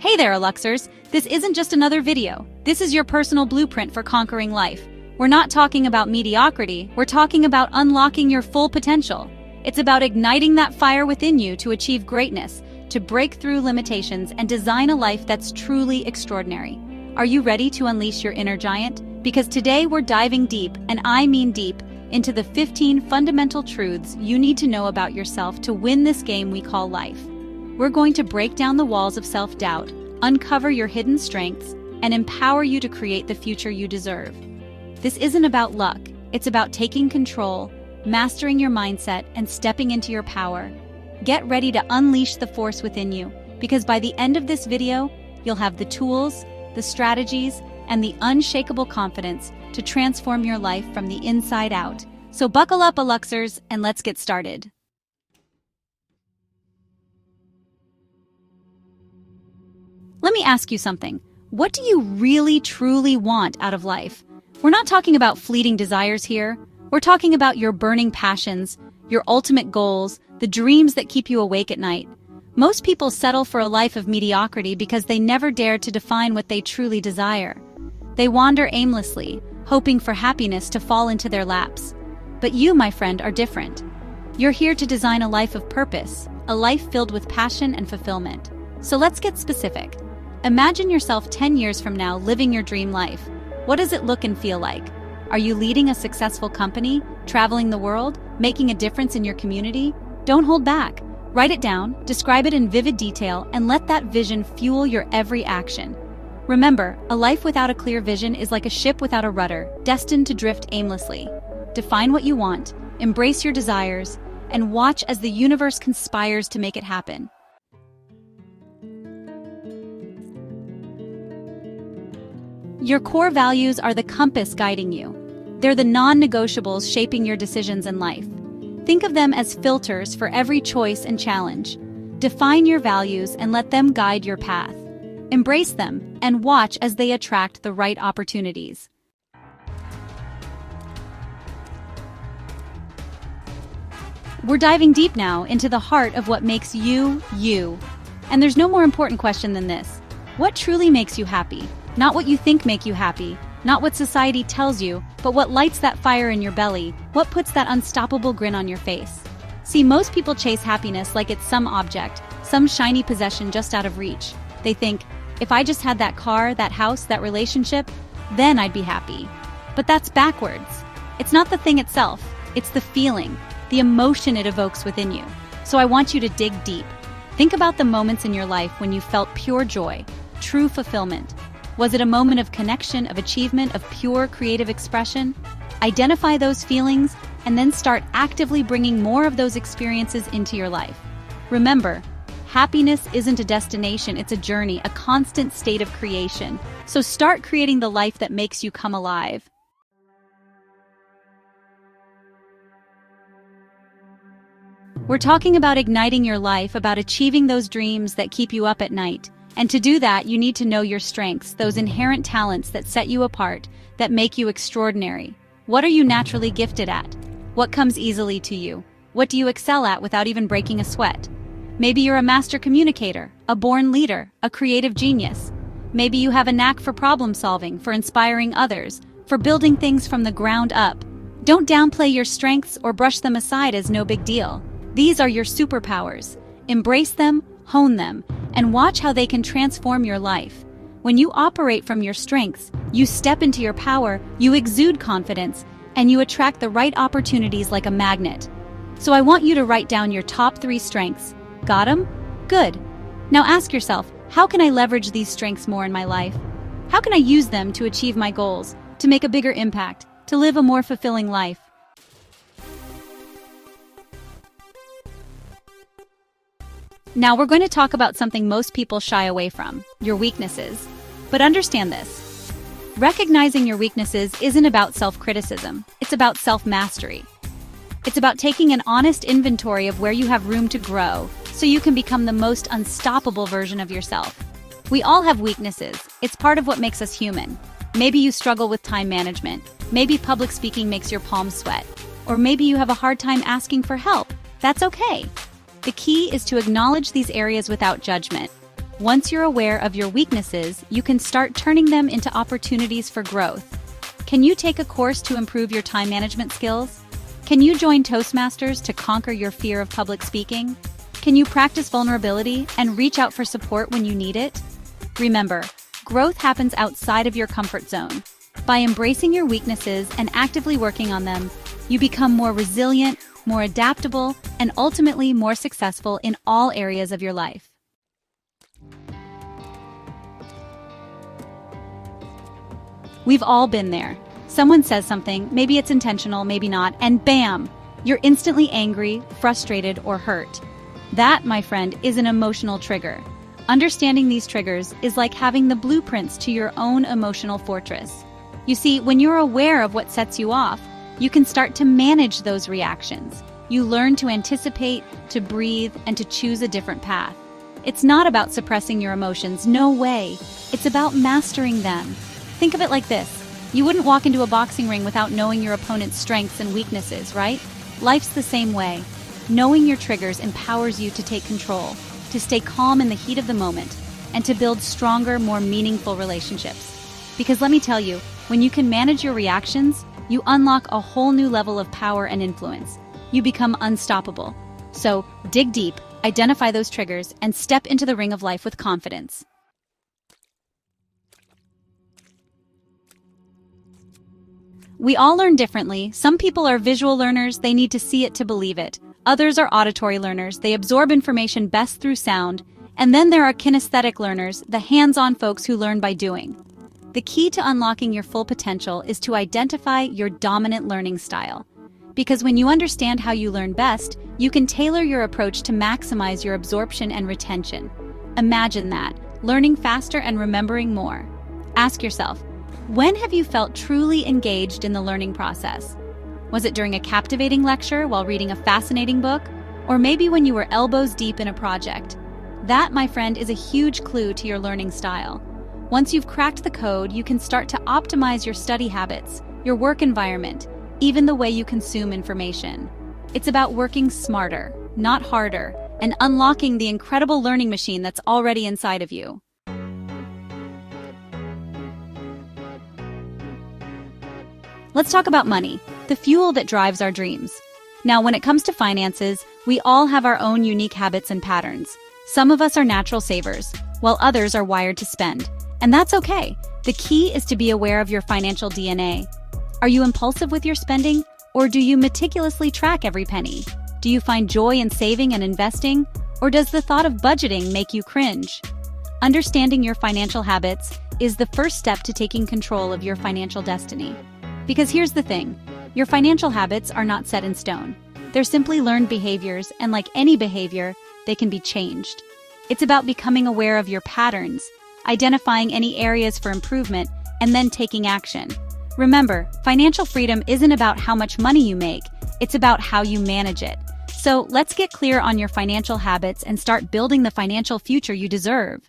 Hey there, Aluxers! This isn't just another video. This is your personal blueprint for conquering life. We're not talking about mediocrity, we're talking about unlocking your full potential. It's about igniting that fire within you to achieve greatness, to break through limitations and design a life that's truly extraordinary. Are you ready to unleash your inner giant? Because today we're diving deep, and I mean deep, into the 15 fundamental truths you need to know about yourself to win this game we call life. We're going to break down the walls of self-doubt, uncover your hidden strengths, and empower you to create the future you deserve. This isn't about luck, it's about taking control, mastering your mindset, and stepping into your power. Get ready to unleash the force within you, because by the end of this video, you'll have the tools, the strategies, and the unshakable confidence to transform your life from the inside out. So buckle up, Aluxers, and let's get started. Let me ask you something. What do you really, truly want out of life? We're not talking about fleeting desires here. We're talking about your burning passions, your ultimate goals, the dreams that keep you awake at night. Most people settle for a life of mediocrity because they never dare to define what they truly desire. They wander aimlessly, hoping for happiness to fall into their laps. But you, my friend, are different. You're here to design a life of purpose, a life filled with passion and fulfillment. So let's get specific. Imagine yourself 10 years from now living your dream life. What does it look and feel like? Are you leading a successful company, traveling the world, making a difference in your community? Don't hold back. Write it down, describe it in vivid detail, and let that vision fuel your every action. Remember, a life without a clear vision is like a ship without a rudder, destined to drift aimlessly. Define what you want, embrace your desires, and watch as the universe conspires to make it happen. Your core values are the compass guiding you. They're the non-negotiables shaping your decisions in life. Think of them as filters for every choice and challenge. Define your values and let them guide your path. Embrace them and watch as they attract the right opportunities. We're diving deep now into the heart of what makes you, you. And there's no more important question than this. What truly makes you happy? Not what you think make you happy, not what society tells you, but what lights that fire in your belly, what puts that unstoppable grin on your face. See, most people chase happiness like it's some object, some shiny possession just out of reach. They think, if I just had that car, that house, that relationship, then I'd be happy. But that's backwards. It's not the thing itself, it's the feeling, the emotion it evokes within you. So I want you to dig deep. Think about the moments in your life when you felt pure joy, true fulfillment. Was it a moment of connection, of achievement, of pure creative expression? Identify those feelings and then start actively bringing more of those experiences into your life. Remember, happiness isn't a destination, it's a journey, a constant state of creation. So start creating the life that makes you come alive. We're talking about igniting your life, about achieving those dreams that keep you up at night. And to do that, you need to know your strengths, those inherent talents that set you apart, that make you extraordinary. What are you naturally gifted at? What comes easily to you? What do you excel at without even breaking a sweat? Maybe you're a master communicator, a born leader, a creative genius. Maybe you have a knack for problem solving, for inspiring others, for building things from the ground up. Don't downplay your strengths or brush them aside as no big deal. These are your superpowers. Embrace them, hone them, and watch how they can transform your life. When you operate from your strengths, you step into your power, you exude confidence, and you attract the right opportunities like a magnet. So I want you to write down your top 3 strengths. Got them? Good. Now ask yourself, how can I leverage these strengths more in my life? How can I use them to achieve my goals, to make a bigger impact, to live a more fulfilling life? Now we're going to talk about something most people shy away from, your weaknesses. But understand this. Recognizing your weaknesses isn't about self-criticism, it's about self-mastery. It's about taking an honest inventory of where you have room to grow, so you can become the most unstoppable version of yourself. We all have weaknesses, it's part of what makes us human. Maybe you struggle with time management, maybe public speaking makes your palms sweat, or maybe you have a hard time asking for help. That's okay. The key is to acknowledge these areas without judgment. Once you're aware of your weaknesses, you can start turning them into opportunities for growth. Can you take a course to improve your time management skills? Can you join Toastmasters to conquer your fear of public speaking? Can you practice vulnerability and reach out for support when you need it? Remember, growth happens outside of your comfort zone. By embracing your weaknesses and actively working on them, you become more resilient, more adaptable, and ultimately more successful in all areas of your life. We've all been there. Someone says something, maybe it's intentional, maybe not, and bam! You're instantly angry, frustrated, or hurt. That, my friend, is an emotional trigger. Understanding these triggers is like having the blueprints to your own emotional fortress. You see, when you're aware of what sets you off, you can start to manage those reactions. You learn to anticipate, to breathe, and to choose a different path. It's not about suppressing your emotions, no way. It's about mastering them. Think of it like this. You wouldn't walk into a boxing ring without knowing your opponent's strengths and weaknesses, right? Life's the same way. Knowing your triggers empowers you to take control, to stay calm in the heat of the moment, and to build stronger, more meaningful relationships. Because let me tell you, when you can manage your reactions, you unlock a whole new level of power and influence. You become unstoppable. So, dig deep, identify those triggers, and step into the ring of life with confidence. We all learn differently. Some people are visual learners, they need to see it to believe it. Others are auditory learners, they absorb information best through sound. And then there are kinesthetic learners, the hands-on folks who learn by doing. The key to unlocking your full potential is to identify your dominant learning style. Because when you understand how you learn best, you can tailor your approach to maximize your absorption and retention. Imagine that, learning faster and remembering more. Ask yourself, when have you felt truly engaged in the learning process? Was it during a captivating lecture while reading a fascinating book? Or maybe when you were elbows deep in a project? That, my friend, is a huge clue to your learning style. Once you've cracked the code, you can start to optimize your study habits, your work environment, even the way you consume information. It's about working smarter, not harder, and unlocking the incredible learning machine that's already inside of you. Let's talk about money, the fuel that drives our dreams. Now, when it comes to finances, we all have our own unique habits and patterns. Some of us are natural savers, while others are wired to spend. And that's okay. The key is to be aware of your financial DNA. Are you impulsive with your spending, or do you meticulously track every penny? Do you find joy in saving and investing, or does the thought of budgeting make you cringe? Understanding your financial habits is the first step to taking control of your financial destiny. Because here's the thing, your financial habits are not set in stone. They're simply learned behaviors, and like any behavior, they can be changed. It's about becoming aware of your patterns, identifying any areas for improvement, and then taking action. Remember, financial freedom isn't about how much money you make, it's about how you manage it. So let's get clear on your financial habits and start building the financial future you deserve.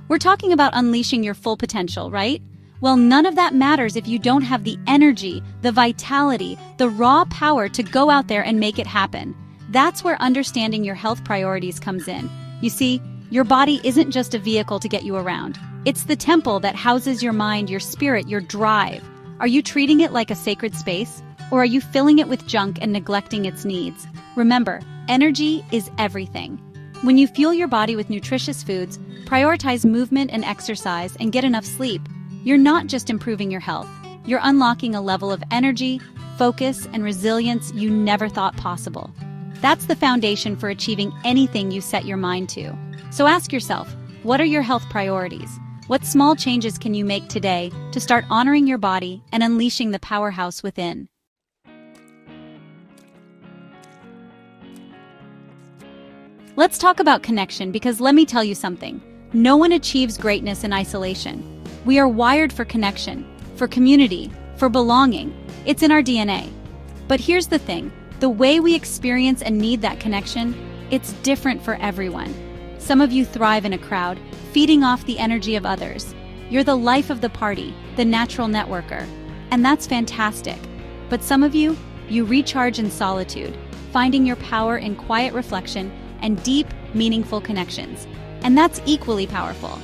We're talking about unleashing your full potential, right? Well, none of that matters if you don't have the energy, the vitality, the raw power to go out there and make it happen. That's where understanding your health priorities comes in. You see, your body isn't just a vehicle to get you around. It's the temple that houses your mind, your spirit, your drive. Are you treating it like a sacred space? Or are you filling it with junk and neglecting its needs? Remember, energy is everything. When you fuel your body with nutritious foods, prioritize movement and exercise, and get enough sleep, you're not just improving your health. You're unlocking a level of energy, focus, and resilience you never thought possible. That's the foundation for achieving anything you set your mind to. So ask yourself, what are your health priorities? What small changes can you make today to start honoring your body and unleashing the powerhouse within? Let's talk about connection, because let me tell you something. No one achieves greatness in isolation. We are wired for connection, for community, for belonging. It's in our DNA. But here's the thing. The way we experience and need that connection, it's different for everyone. Some of you thrive in a crowd, feeding off the energy of others. You're the life of the party, the natural networker. And that's fantastic. But some of you recharge in solitude, finding your power in quiet reflection and deep, meaningful connections. And that's equally powerful.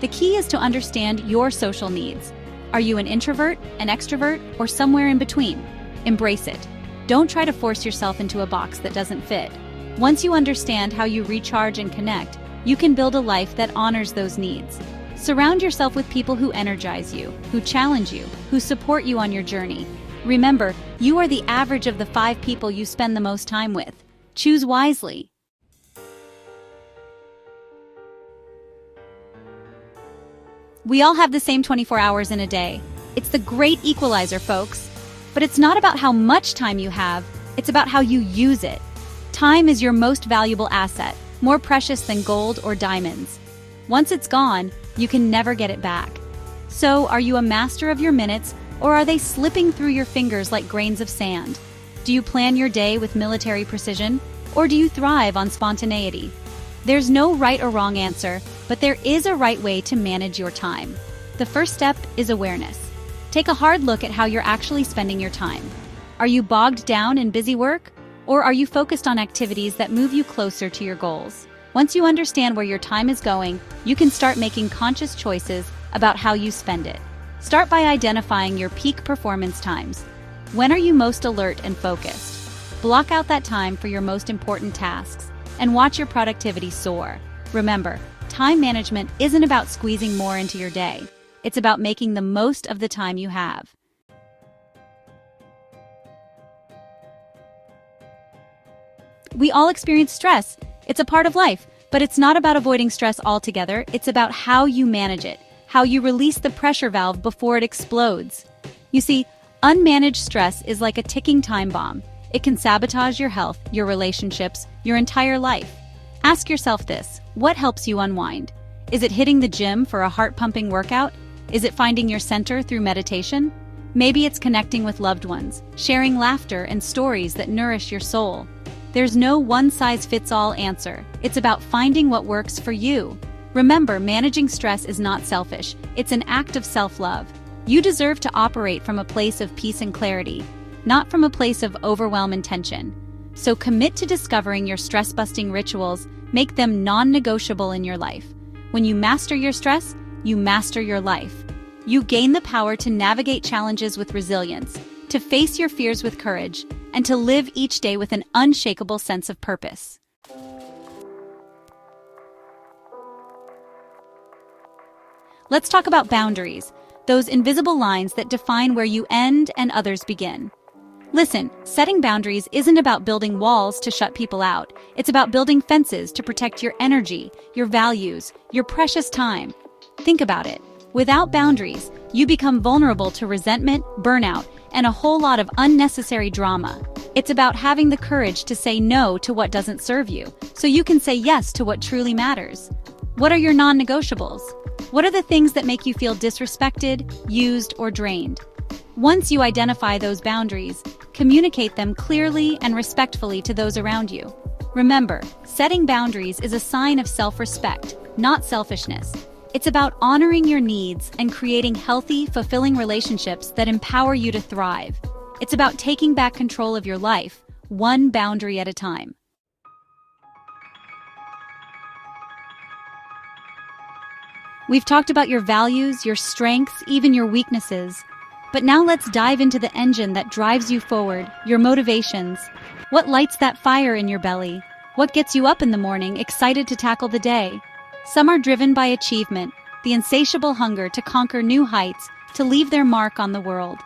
The key is to understand your social needs. Are you an introvert, an extrovert, or somewhere in between? Embrace it. Don't try to force yourself into a box that doesn't fit. Once you understand how you recharge and connect, you can build a life that honors those needs. Surround yourself with people who energize you, who challenge you, who support you on your journey. Remember, you are the average of the 5 people you spend the most time with. Choose wisely. We all have the same 24 hours in a day. It's the great equalizer, folks. But it's not about how much time you have, it's about how you use it. Time is your most valuable asset, more precious than gold or diamonds. Once it's gone, you can never get it back. So, are you a master of your minutes, or are they slipping through your fingers like grains of sand? Do you plan your day with military precision, or do you thrive on spontaneity? There's no right or wrong answer, but there is a right way to manage your time. The first step is awareness. Take a hard look at how you're actually spending your time. Are you bogged down in busy work, or are you focused on activities that move you closer to your goals? Once you understand where your time is going, you can start making conscious choices about how you spend it. Start by identifying your peak performance times. When are you most alert and focused? Block out that time for your most important tasks and watch your productivity soar. Remember, time management isn't about squeezing more into your day. It's about making the most of the time you have. We all experience stress. It's a part of life, but it's not about avoiding stress altogether. It's about how you manage it, how you release the pressure valve before it explodes. You see, unmanaged stress is like a ticking time bomb. It can sabotage your health, your relationships, your entire life. Ask yourself this: what helps you unwind? Is it hitting the gym for a heart-pumping workout? Is it finding your center through meditation? Maybe it's connecting with loved ones, sharing laughter and stories that nourish your soul. There's no one-size-fits-all answer. It's about finding what works for you. Remember, managing stress is not selfish. It's an act of self-love. You deserve to operate from a place of peace and clarity, not from a place of overwhelm and tension. So commit to discovering your stress-busting rituals. Make them non-negotiable in your life. When you master your stress, you master your life. You gain the power to navigate challenges with resilience, to face your fears with courage, and to live each day with an unshakable sense of purpose. Let's talk about boundaries, those invisible lines that define where you end and others begin. Listen, setting boundaries isn't about building walls to shut people out. It's about building fences to protect your energy, your values, your precious time. Think about it. Without boundaries, you become vulnerable to resentment, burnout, and a whole lot of unnecessary drama. It's about having the courage to say no to what doesn't serve you, so you can say yes to what truly matters. What are your non-negotiables? What are the things that make you feel disrespected, used, or drained? Once you identify those boundaries, communicate them clearly and respectfully to those around you. Remember, setting boundaries is a sign of self-respect, not selfishness. It's about honoring your needs and creating healthy, fulfilling relationships that empower you to thrive. It's about taking back control of your life, one boundary at a time. We've talked about your values, your strengths, even your weaknesses. But now let's dive into the engine that drives you forward, your motivations. What lights that fire in your belly? What gets you up in the morning, excited to tackle the day? Some are driven by achievement, the insatiable hunger to conquer new heights, to leave their mark on the world.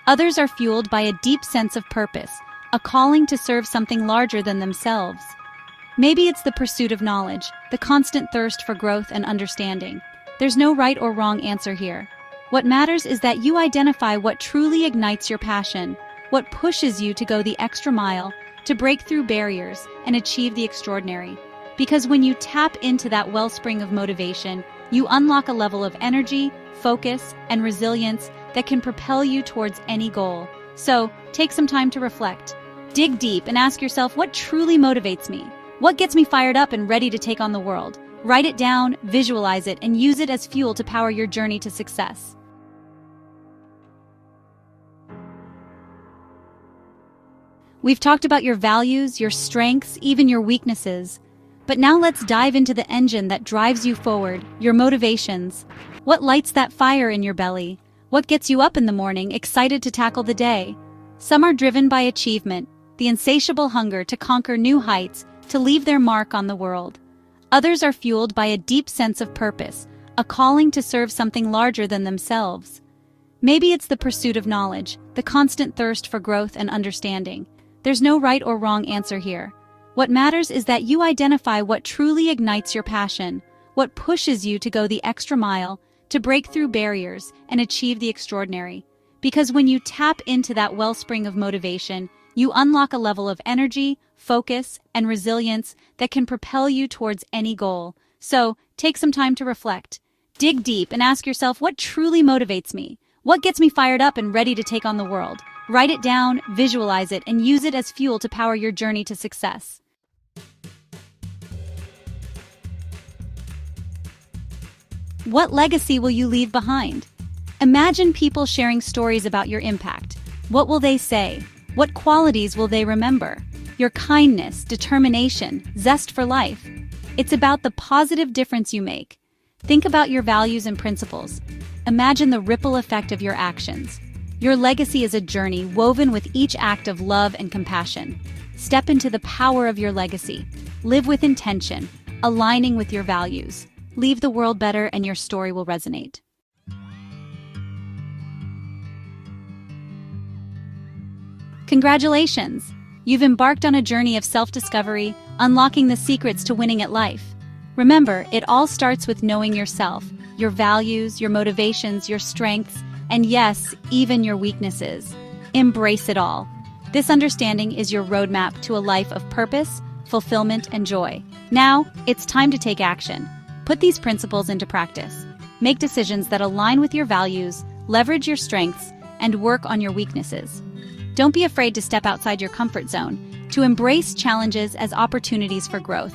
Others are fueled by a deep sense of purpose, a calling to serve something larger than themselves. Maybe it's the pursuit of knowledge, the constant thirst for growth and understanding. There's no right or wrong answer here. What matters is that you identify what truly ignites your passion, what pushes you to go the extra mile, to break through barriers and achieve the extraordinary. Because when you tap into that wellspring of motivation, you unlock a level of energy, focus, and resilience that can propel you towards any goal. So, take some time to reflect. Dig deep and ask yourself, what truly motivates me? What gets me fired up and ready to take on the world? Write it down, visualize it, and use it as fuel to power your journey to success. We've talked about your values, your strengths, even your weaknesses. But now let's dive into the engine that drives you forward, your motivations. What lights that fire in your belly? What gets you up in the morning, excited to tackle the day? Some are driven by achievement, the insatiable hunger to conquer new heights, to leave their mark on the world. Others are fueled by a deep sense of purpose, a calling to serve something larger than themselves. Maybe it's the pursuit of knowledge, the constant thirst for growth and understanding. There's no right or wrong answer here. What matters is that you identify what truly ignites your passion, what pushes you to go the extra mile, to break through barriers and achieve the extraordinary. Because when you tap into that wellspring of motivation, you unlock a level of energy, focus, and resilience that can propel you towards any goal. So, take some time to reflect. Dig deep and ask yourself, what truly motivates me? What gets me fired up and ready to take on the world? Write it down, visualize it, and use it as fuel to power your journey to success. What legacy will you leave behind? Imagine people sharing stories about your impact. What will they say? What qualities will they remember? Your kindness, determination, zest for life. It's about the positive difference you make. Think about your values and principles. Imagine the ripple effect of your actions. Your legacy is a journey woven with each act of love and compassion. Step into the power of your legacy. Live with intention, aligning with your values. Leave the world better and your story will resonate. Congratulations! You've embarked on a journey of self-discovery, unlocking the secrets to winning at life. Remember, it all starts with knowing yourself, your values, your motivations, your strengths, and yes, even your weaknesses. Embrace it all. This understanding is your roadmap to a life of purpose, fulfillment, and joy. Now, it's time to take action. Put these principles into practice. Make decisions that align with your values, leverage your strengths, and work on your weaknesses. Don't be afraid to step outside your comfort zone, to embrace challenges as opportunities for growth.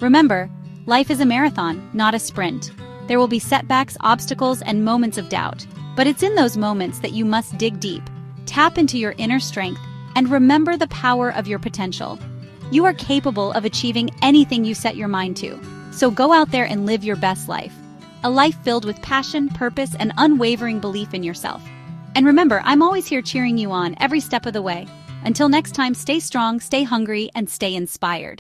Remember, life is a marathon, not a sprint. There will be setbacks, obstacles, and moments of doubt. But it's in those moments that you must dig deep, tap into your inner strength, and remember the power of your potential. You are capable of achieving anything you set your mind to. So go out there and live your best life. A life filled with passion, purpose, and unwavering belief in yourself. And remember, I'm always here cheering you on every step of the way. Until next time, stay strong, stay hungry, and stay inspired.